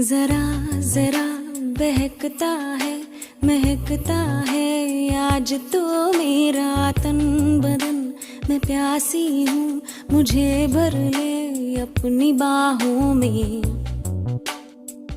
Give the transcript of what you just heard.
जरा जरा बहकता है, महकता है आज तो मेरा तन बदन। मैं प्यासी हूँ, मुझे भर ले अपनी बाहों में।